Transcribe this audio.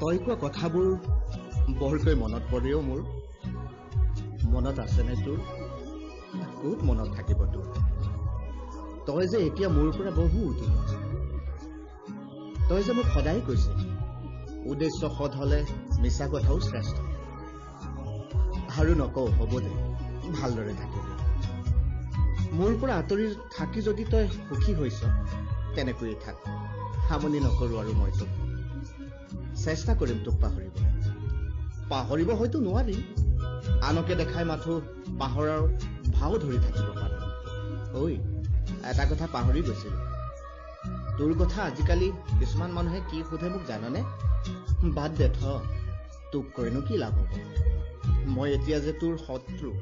তই কোৱা কথাবোৰ বৰকৈ মনত পৰেও মোৰ। মনত আছেনে তোৰ? ক'ত মনত থাকিব তোৰ? তই যে এতিয়া মোৰ পৰা বহু দূৰত। তই যে মোক সদায় কৈছিল উদ্দেশ্য সৎ হলে মিছা কথাও শ্ৰেষ্ঠ। আৰু নকওঁ হ'ব দে, ভালদৰে থাকিবি। মোৰ পৰা আঁতৰি থাকি যদি তই সুখী হৈছ তেনেকৈয়ে থাক। আমনি নকৰো আৰু মই তোক। চেষ্টা কৰিম তোক পাহৰিবলৈ। পাহৰিব হয়তো নোৱাৰিম, আনকে দেখাই মাথো পাহৰাৰ ভাও ধৰি থাকিব পাৰিম। ঐ, এটা কথা পাহৰি গৈছিল। তোৰ কথা আজিকালি কিছুমান মানুহে কি সোধে মোক জাননে? বাদ দে থ, তোক কৈনো কি লাভ হ'ব? মই এতিয়া যে তোৰ শত্ৰু।